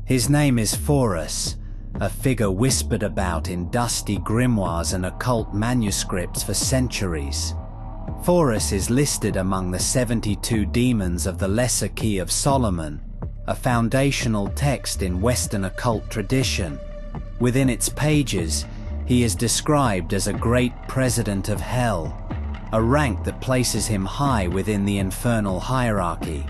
His name is Forus, a figure whispered about in dusty grimoires and occult manuscripts for centuries. Forus is listed among the 72 demons of the Lesser Key of Solomon, a foundational text in Western occult tradition. Within its pages, he is described as a great president of hell, a rank that places him high within the infernal hierarchy.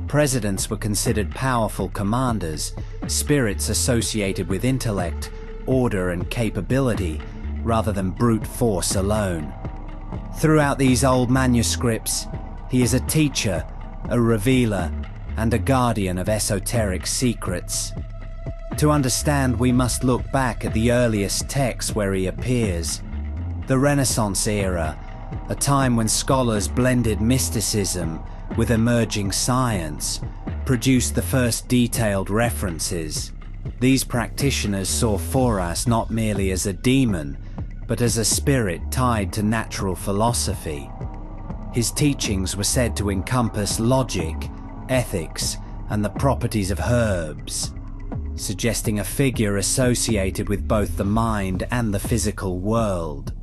Presidents were considered powerful commanders, spirits associated with intellect, order, and capability, rather than brute force alone. Throughout these old manuscripts, he is a teacher, a revealer, and a guardian of esoteric secrets. To understand, we must look back at the earliest texts where he appears. The Renaissance era, a time when scholars blended mysticism with emerging science, produced the first detailed references. These practitioners saw Forus not merely as a demon, but as a spirit tied to natural philosophy. His teachings were said to encompass logic, ethics, and the properties of herbs, suggesting a figure associated with both the mind and the physical world.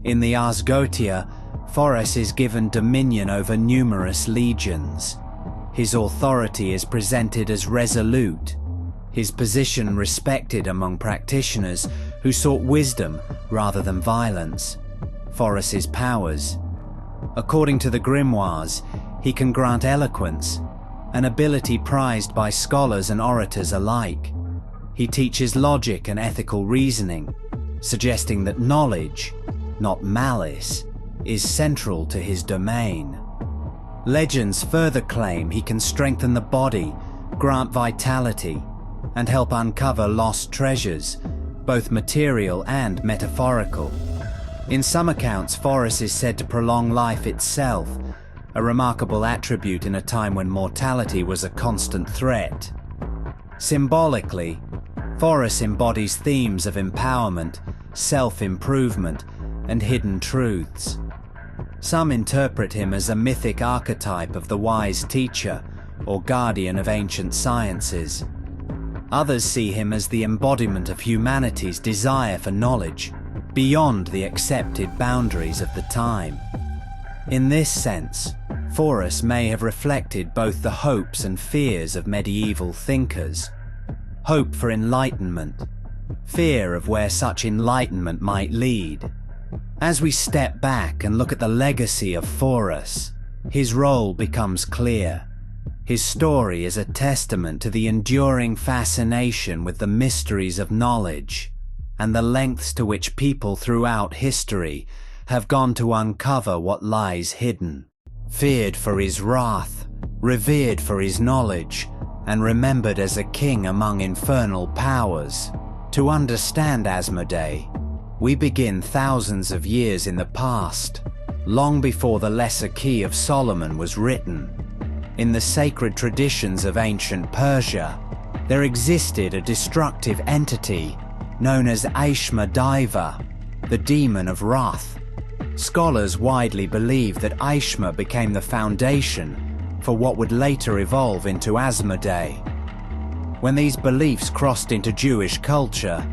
In the Ars Goetia, Forus is given dominion over numerous legions. His authority is presented as resolute, his position respected among practitioners who sought wisdom rather than violence. Forus's powers. According to the grimoires, he can grant eloquence, an ability prized by scholars and orators alike. He teaches logic and ethical reasoning, suggesting that knowledge, not malice, is central to his domain. Legends further claim he can strengthen the body, grant vitality, and help uncover lost treasures, both material and metaphorical. In some accounts, Forus is said to prolong life itself, a remarkable attribute in a time when mortality was a constant threat. Symbolically, Forus embodies themes of empowerment, self-improvement, and hidden truths. Some interpret him as a mythic archetype of the wise teacher or guardian of ancient sciences. Others see him as the embodiment of humanity's desire for knowledge, beyond the accepted boundaries of the time. In this sense, Forus may have reflected both the hopes and fears of medieval thinkers. Hope for enlightenment, fear of where such enlightenment might lead. As we step back and look at the legacy of Forus, his role becomes clear. His story is a testament to the enduring fascination with the mysteries of knowledge, and the lengths to which people throughout history have gone to uncover what lies hidden. Feared for his wrath, revered for his knowledge, and remembered as a king among infernal powers. To understand Asmodee, we begin thousands of years in the past, long before the Lesser Key of Solomon was written. In the sacred traditions of ancient Persia, there existed a destructive entity known as Ashma-Deva, the demon of wrath. Scholars widely believe that Ashma became the foundation for what would later evolve into Asmodee. When these beliefs crossed into Jewish culture,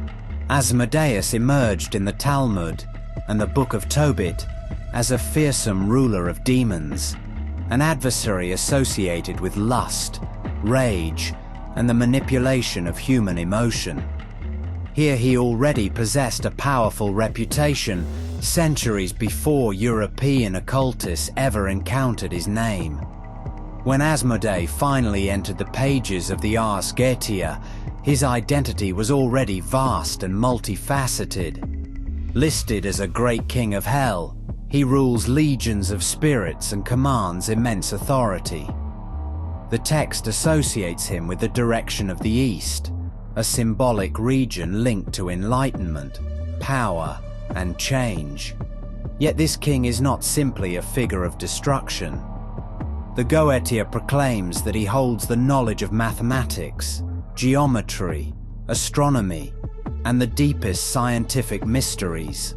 Asmodeus emerged in the Talmud and the Book of Tobit as a fearsome ruler of demons, an adversary associated with lust, rage, and the manipulation of human emotion. Here he already possessed a powerful reputation centuries before European occultists ever encountered his name. When Asmodee finally entered the pages of the Ars Goetia, his identity was already vast and multifaceted. Listed as a great king of hell, he rules legions of spirits and commands immense authority. The text associates him with the direction of the East, a symbolic region linked to enlightenment, power, and change. Yet this king is not simply a figure of destruction. The Goetia proclaims that he holds the knowledge of mathematics, geometry, astronomy, and the deepest scientific mysteries.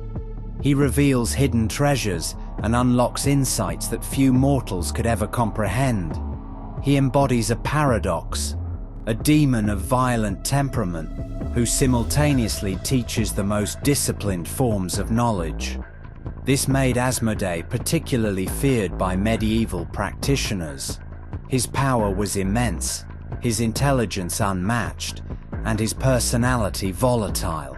He reveals hidden treasures and unlocks insights that few mortals could ever comprehend. He embodies a paradox, a demon of violent temperament who simultaneously teaches the most disciplined forms of knowledge. This made Asmodee particularly feared by medieval practitioners. His power was immense, his intelligence unmatched, and his personality volatile.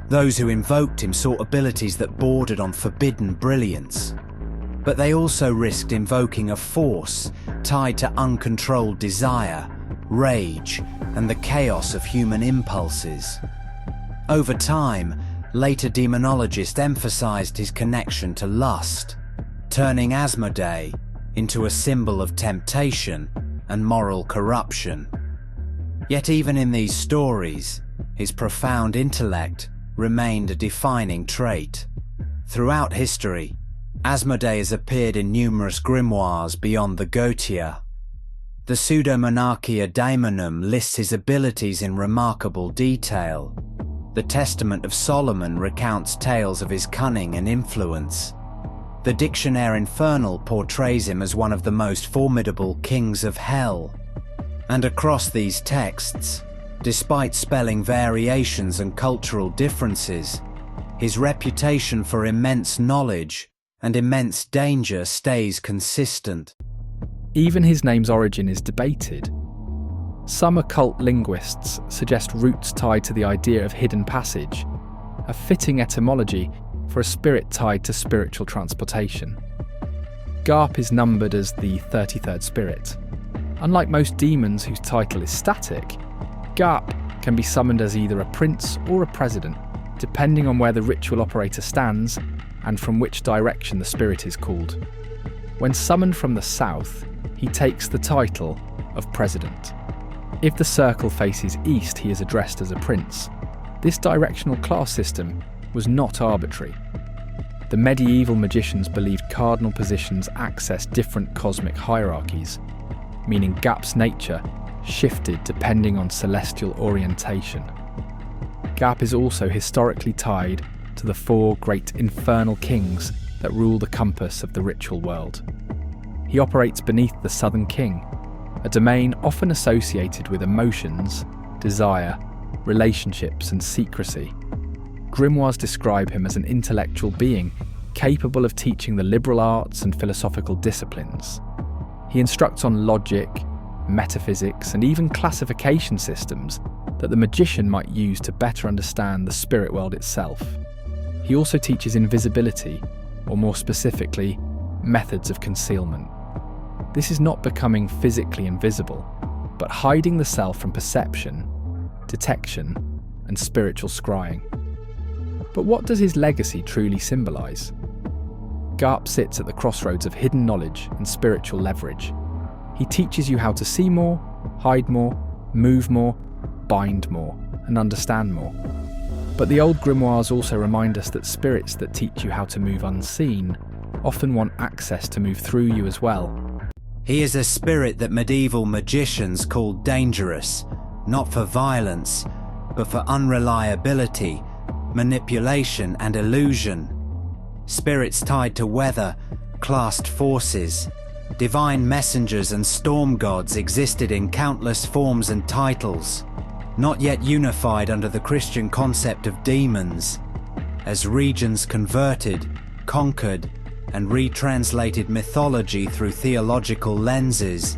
Those who invoked him sought abilities that bordered on forbidden brilliance, but they also risked invoking a force tied to uncontrolled desire, rage, and the chaos of human impulses. Over time, later demonologists emphasized his connection to lust, turning Asmodee into a symbol of temptation and moral corruption. Yet even in these stories, his profound intellect remained a defining trait. Throughout history, Asmodee has appeared in numerous grimoires beyond the Goetia. The Pseudo-Monarchia Daemonum lists his abilities in remarkable detail. The Testament of Solomon recounts tales of his cunning and influence. The Dictionnaire Infernal portrays him as one of the most formidable kings of hell. And across these texts, despite spelling variations and cultural differences, his reputation for immense knowledge and immense danger stays consistent. Even his name's origin is debated. Some occult linguists suggest roots tied to the idea of hidden passage, a fitting etymology for a spirit tied to spiritual transportation. Garp is numbered as the 33rd spirit. Unlike most demons whose title is static, Garp can be summoned as either a prince or a president, depending on where the ritual operator stands and from which direction the spirit is called. When summoned from the south, he takes the title of president. If the circle faces east, he is addressed as a prince. This directional class system was not arbitrary. The medieval magicians believed cardinal positions access different cosmic hierarchies, meaning Garp's nature shifted depending on celestial orientation. Garp is also historically tied to the 4 great infernal kings that rule the compass of the ritual world. He operates beneath the Southern King, a domain often associated with emotions, desire, relationships, and secrecy. Grimoires describe him as an intellectual being capable of teaching the liberal arts and philosophical disciplines. He instructs on logic, metaphysics, and even classification systems that the magician might use to better understand the spirit world itself. He also teaches invisibility, or more specifically, methods of concealment. This is not becoming physically invisible, but hiding the self from perception, detection, and spiritual scrying. But what does his legacy truly symbolise? Garp sits at the crossroads of hidden knowledge and spiritual leverage. He teaches you how to see more, hide more, move more, bind more, and understand more. But the old grimoires also remind us that spirits that teach you how to move unseen often want access to move through you as well. He is a spirit that medieval magicians called dangerous, not for violence, but for unreliability, manipulation, and illusion. Spirits tied to weather, classed forces, divine messengers, and storm gods existed in countless forms and titles, not yet unified under the Christian concept of demons. As regions converted, conquered, and retranslated mythology through theological lenses,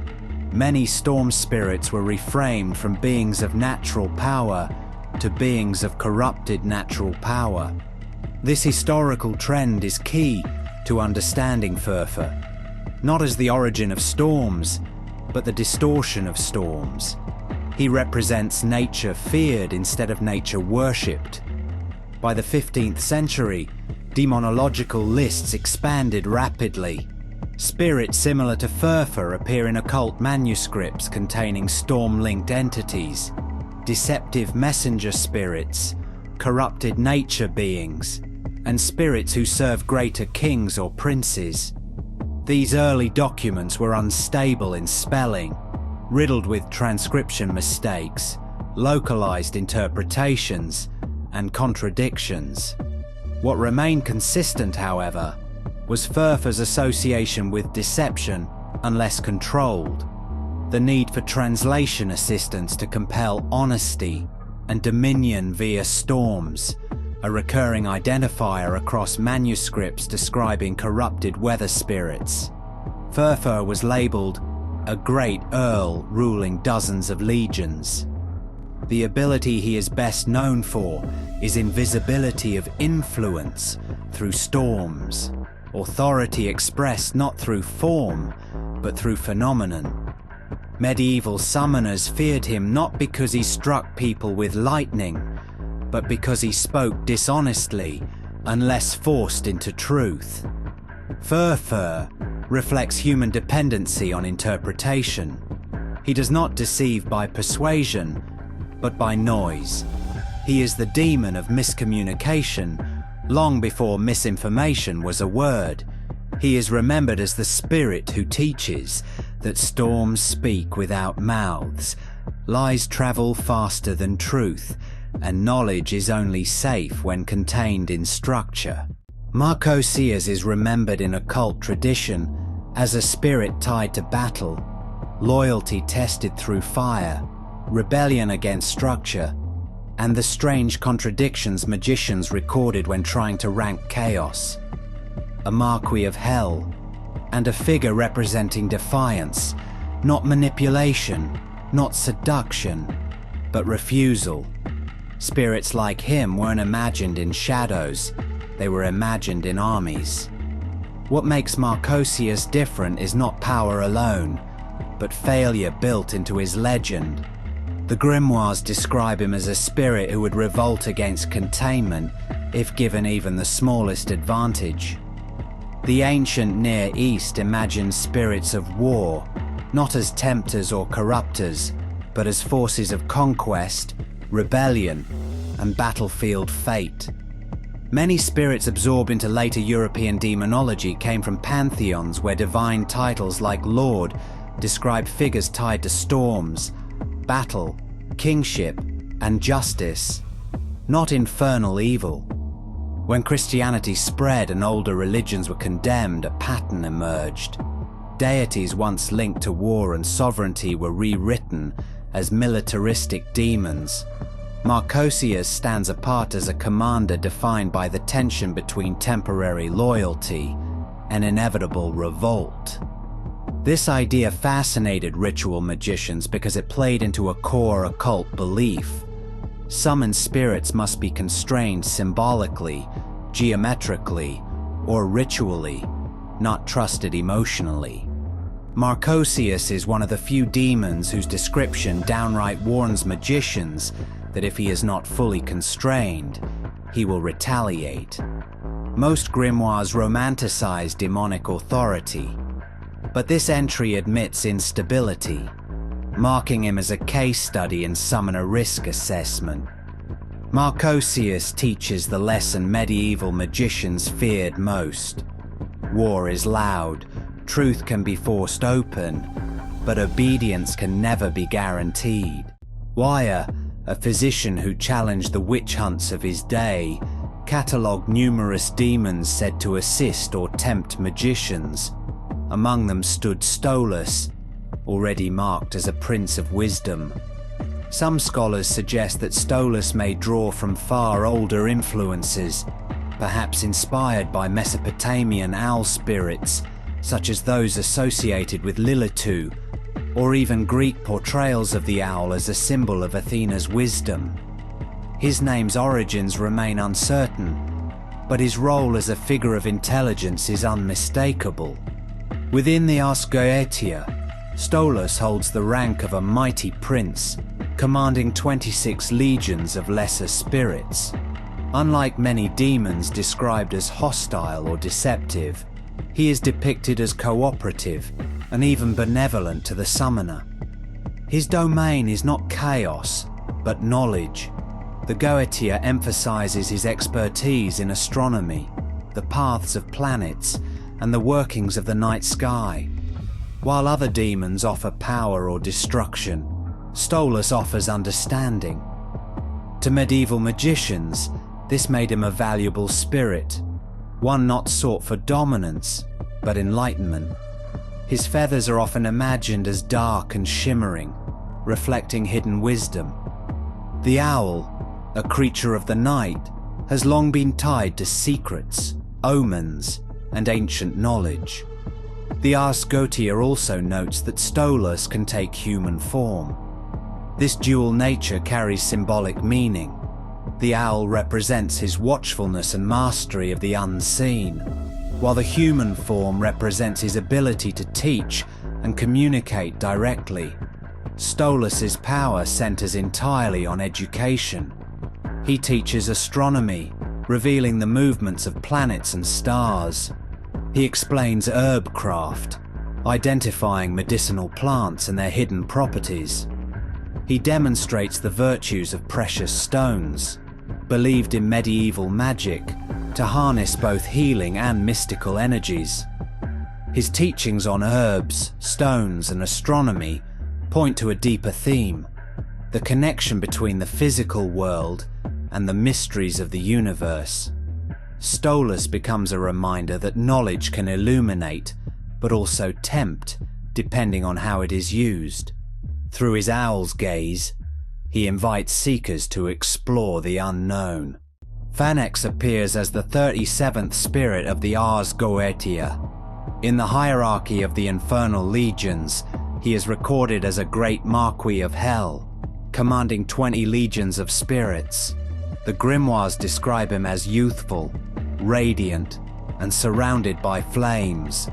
many storm spirits were reframed from beings of natural power to beings of corrupted natural power. This historical trend is key to understanding Furfur, not as the origin of storms, but the distortion of storms. He represents nature feared instead of nature worshipped. By the 15th century, demonological lists expanded rapidly. Spirits similar to Furfur appear in occult manuscripts containing storm-linked entities, deceptive messenger spirits, corrupted nature beings, and spirits who serve greater kings or princes. These early documents were unstable in spelling, riddled with transcription mistakes, localized interpretations, and contradictions. What remained consistent, however, was Furfur's association with deception unless controlled. the need for translation assistance to compel honesty, and dominion via storms, a recurring identifier across manuscripts describing corrupted weather spirits. Furfur was labelled a great earl ruling dozens of legions. The ability he is best known for is invisibility of influence through storms, authority expressed not through form, but through phenomenon. Medieval summoners feared him not because he struck people with lightning, but because he spoke dishonestly unless forced into truth. Furfur reflects human dependency on interpretation. He does not deceive by persuasion, but by noise. He is the demon of miscommunication, long before misinformation was a word. He is remembered as the spirit who teaches that storms speak without mouths, lies travel faster than truth, and knowledge is only safe when contained in structure. Marquises is remembered in occult tradition as a spirit tied to battle, loyalty tested through fire, rebellion against structure, and the strange contradictions magicians recorded when trying to rank chaos. A marquis of hell, and a figure representing defiance, not manipulation, not seduction, but refusal. Spirits like him weren't imagined in shadows, they were imagined in armies. What makes Marquises different is not power alone, but failure built into his legend. The grimoires describe him as a spirit who would revolt against containment if given even the smallest advantage. The ancient Near East imagined spirits of war, not as tempters or corruptors, but as forces of conquest, rebellion, and battlefield fate. Many spirits absorbed into later European demonology came from pantheons where divine titles like Lord describe figures tied to storms, battle, kingship, and justice, not infernal evil. When Christianity spread and older religions were condemned, a pattern emerged. Deities once linked to war and sovereignty were rewritten as militaristic demons. Marquises stands apart as a commander defined by the tension between temporary loyalty and inevitable revolt. This idea fascinated ritual magicians because it played into a core occult belief. Summoned spirits must be constrained symbolically, geometrically, or ritually, not trusted emotionally. Marquises is one of the few demons whose description downright warns magicians that if he is not fully constrained, he will retaliate. Most grimoires romanticize demonic authority, but this entry admits instability, marking him as a case study in summoner risk assessment. Marquises teaches the lesson medieval magicians feared most. War is loud, truth can be forced open, but obedience can never be guaranteed. Wire, a physician who challenged the witch hunts of his day, catalogued numerous demons said to assist or tempt magicians. Among them stood Stolas, already marked as a prince of wisdom. Some scholars suggest that Stolas may draw from far older influences, perhaps inspired by Mesopotamian owl spirits, such as those associated with Lilitu, or even Greek portrayals of the owl as a symbol of Athena's wisdom. His name's origins remain uncertain, but his role as a figure of intelligence is unmistakable. Within the Ars Goetia, Stolas holds the rank of a mighty prince, commanding 26 legions of lesser spirits. Unlike many demons described as hostile or deceptive, he is depicted as cooperative and even benevolent to the summoner. His domain is not chaos, but knowledge. The Goetia emphasizes his expertise in astronomy, the paths of planets, and the workings of the night sky. While other demons offer power or destruction, Stolas offers understanding. To medieval magicians, this made him a valuable spirit, one not sought for dominance, but enlightenment. His feathers are often imagined as dark and shimmering, reflecting hidden wisdom. The owl, a creature of the night, has long been tied to secrets, omens, and ancient knowledge. The Ars Goetia also notes that Stolas can take human form. This dual nature carries symbolic meaning. The owl represents his watchfulness and mastery of the unseen, while the human form represents his ability to teach and communicate directly. Stolas's power centers entirely on education. He teaches astronomy, revealing the movements of planets and stars. He explains herbcraft, identifying medicinal plants and their hidden properties. He demonstrates the virtues of precious stones, believed in medieval magic, to harness both healing and mystical energies. His teachings on herbs, stones, and astronomy point to a deeper theme: the connection between the physical world and the mysteries of the universe. Stolas becomes a reminder that knowledge can illuminate, but also tempt, depending on how it is used. Through his owl's gaze, he invites seekers to explore the unknown. Phanex appears as the 37th spirit of the Ars Goetia. In the hierarchy of the infernal legions, he is recorded as a great marquis of hell, commanding 20 legions of spirits. The grimoires describe him as youthful, radiant, and surrounded by flames,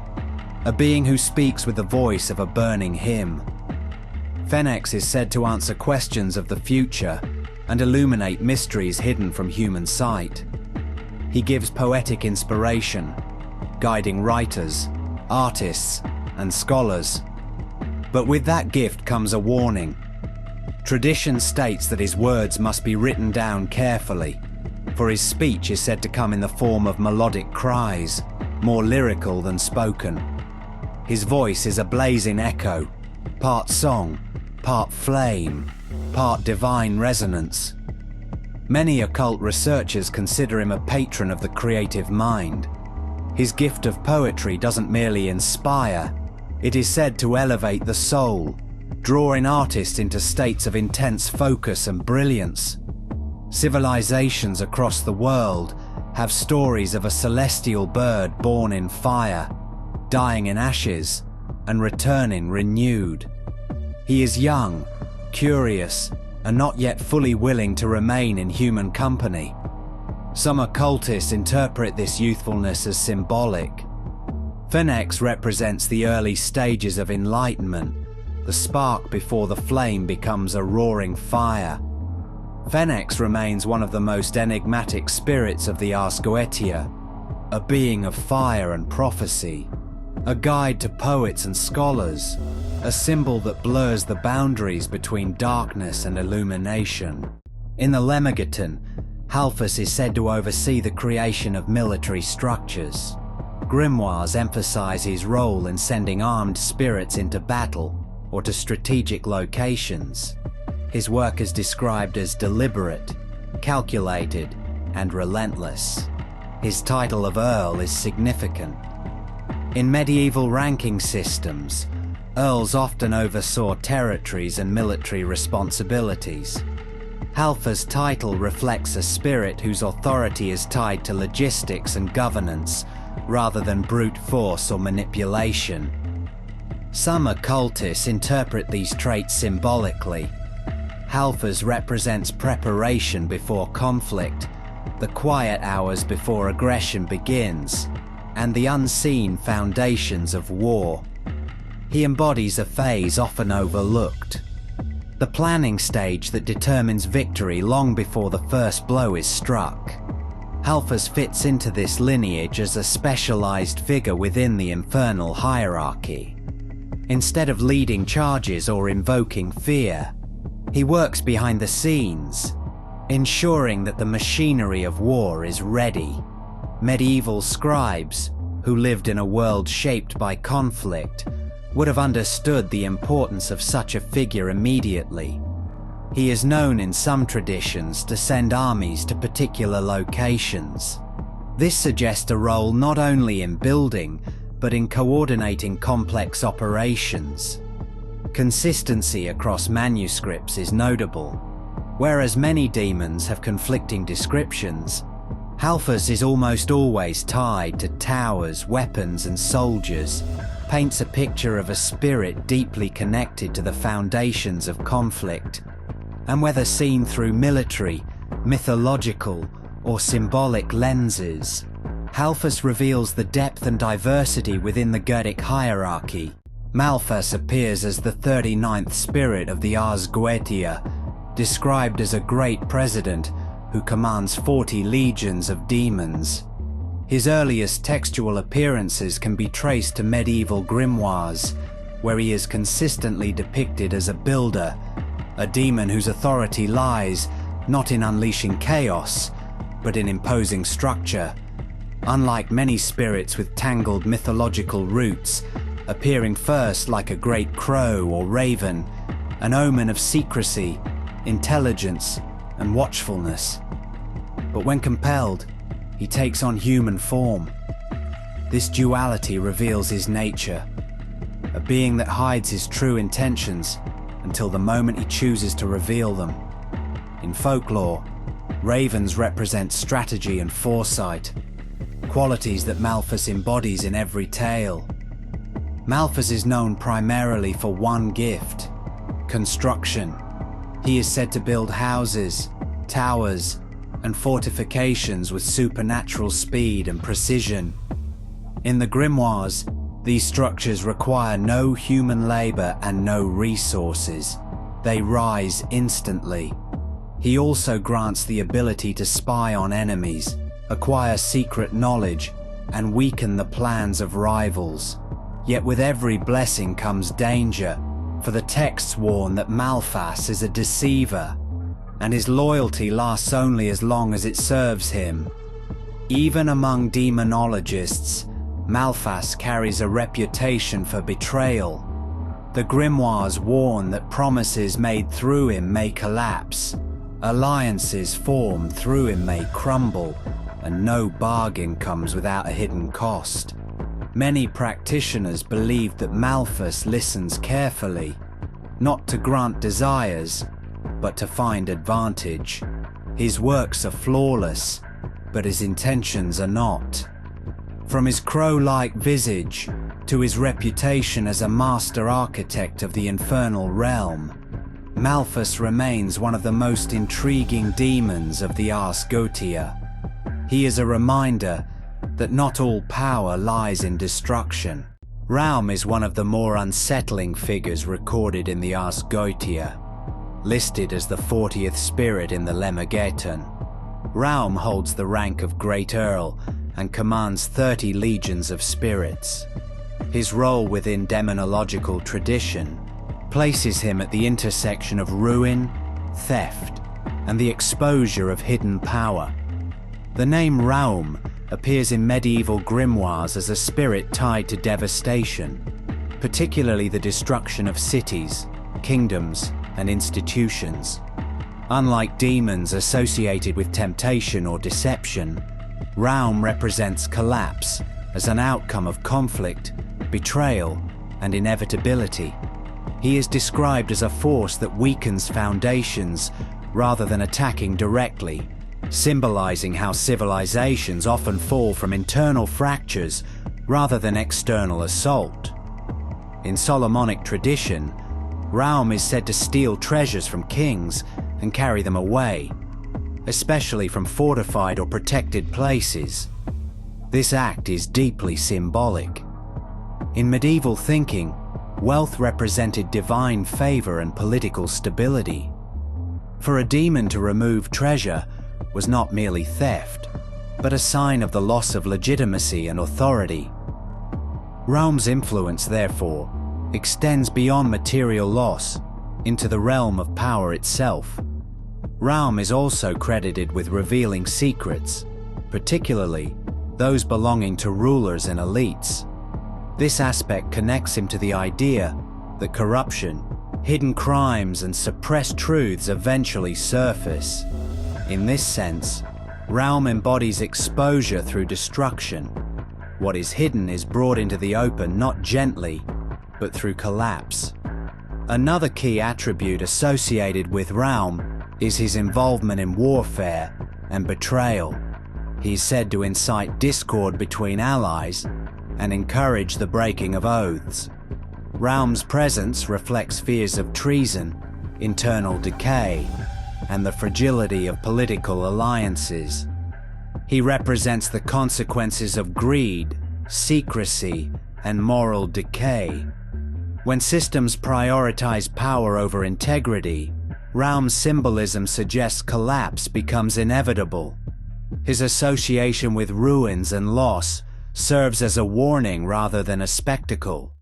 a being who speaks with the voice of a burning hymn. Phanex is said to answer questions of the future and illuminate mysteries hidden from human sight. He gives poetic inspiration, guiding writers, artists, and scholars. But with that gift comes a warning. Tradition states that his words must be written down carefully, for his speech is said to come in the form of melodic cries, more lyrical than spoken. His voice is a blazing echo, part song, part flame, part divine resonance. Many occult researchers consider him a patron of the creative mind. His gift of poetry doesn't merely inspire, it is said to elevate the soul, drawing artists into states of intense focus and brilliance. Civilizations across the world have stories of a celestial bird born in fire, dying in ashes, and returning renewed. He is young, curious, and not yet fully willing to remain in human company. Some occultists interpret this youthfulness as symbolic. Phanex represents the early stages of enlightenment, the spark before the flame becomes a roaring fire. Phanex remains one of the most enigmatic spirits of the Ars Goetia, a being of fire and prophecy, a guide to poets and scholars, a symbol that blurs the boundaries between darkness and illumination. In the Lemegeton, Halphus is said to oversee the creation of military structures. Grimoires emphasize his role in sending armed spirits into battle or to strategic locations. His work is described as deliberate, calculated, and relentless. His title of Earl is significant. In medieval ranking systems, earls often oversaw territories and military responsibilities. Halphus' title reflects a spirit whose authority is tied to logistics and governance, rather than brute force or manipulation. Some occultists interpret these traits symbolically. Halphus represents preparation before conflict, the quiet hours before aggression begins, and the unseen foundations of war. He embodies a phase often overlooked, the planning stage that determines victory long before the first blow is struck. Halphus fits into this lineage as a specialized figure within the infernal hierarchy. Instead of leading charges or invoking fear, he works behind the scenes, ensuring that the machinery of war is ready. Medieval scribes, who lived in a world shaped by conflict, would have understood the importance of such a figure immediately. He is known in some traditions to send armies to particular locations. This suggests a role not only in building, but in coordinating complex operations. Consistency across manuscripts is notable. Whereas many demons have conflicting descriptions, Halfus is almost always tied to towers, weapons, and soldiers, paints a picture of a spirit deeply connected to the foundations of conflict. And whether seen through military, mythological, or symbolic lenses, Halfus reveals the depth and diversity within the Goetic hierarchy. Malphas appears as the 39th spirit of the Ars Goetia, described as a great president who commands 40 legions of demons. His earliest textual appearances can be traced to medieval grimoires, where he is consistently depicted as a builder, a demon whose authority lies not in unleashing chaos, but in imposing structure. Unlike many spirits with tangled mythological roots, appearing first like a great crow or raven, an omen of secrecy, intelligence, and watchfulness. But when compelled, he takes on human form. This duality reveals his nature, a being that hides his true intentions until the moment he chooses to reveal them. In folklore, ravens represent strategy and foresight, qualities that Malphas embodies in every tale. Malphas is known primarily for one gift: construction. He is said to build houses, towers, and fortifications with supernatural speed and precision. In the grimoires, these structures require no human labor and no resources. They rise instantly. He also grants the ability to spy on enemies, acquire secret knowledge, and weaken the plans of rivals. Yet with every blessing comes danger, for the texts warn that Malphas is a deceiver, and his loyalty lasts only as long as it serves him. Even among demonologists, Malphas carries a reputation for betrayal. The grimoires warn that promises made through him may collapse, alliances formed through him may crumble, and no bargain comes without a hidden cost. Many practitioners believe that Malphas listens carefully, not to grant desires, but to find advantage. His works are flawless, but his intentions are not. From his crow-like visage to his reputation as a master architect of the infernal realm, Malphas remains one of the most intriguing demons of the Ars Goetia. He is a reminder that not all power lies in destruction. Raum is one of the more unsettling figures recorded in the Ars Goetia. Listed as the 40th spirit in the Lemmergeton, Raum holds the rank of Great Earl and commands 30 legions of spirits. His role within demonological tradition places him at the intersection of ruin, theft, and the exposure of hidden power. The name Raum appears in medieval grimoires as a spirit tied to devastation, particularly the destruction of cities, kingdoms, and institutions. Unlike demons associated with temptation or deception, Raum represents collapse as an outcome of conflict, betrayal, and inevitability. He is described as a force that weakens foundations rather than attacking directly, symbolizing how civilizations often fall from internal fractures rather than external assault. In Solomonic tradition, Raum is said to steal treasures from kings and carry them away, especially from fortified or protected places. This act is deeply symbolic. In medieval thinking, wealth represented divine favor and political stability. For a demon to remove treasure was not merely theft, but a sign of the loss of legitimacy and authority. Raum's influence, therefore, extends beyond material loss into the realm of power itself. Raum is also credited with revealing secrets, particularly those belonging to rulers and elites. This aspect connects him to the idea that corruption, hidden crimes, and suppressed truths eventually surface. In this sense, Raum embodies exposure through destruction. What is hidden is brought into the open not gently, but through collapse. Another key attribute associated with Raum is his involvement in warfare and betrayal. He is said to incite discord between allies and encourage the breaking of oaths. Raum's presence reflects fears of treason, internal decay, and the fragility of political alliances. He represents the consequences of greed, secrecy, and moral decay. When systems prioritize power over integrity, Raum's symbolism suggests collapse becomes inevitable. His association with ruins and loss serves as a warning rather than a spectacle.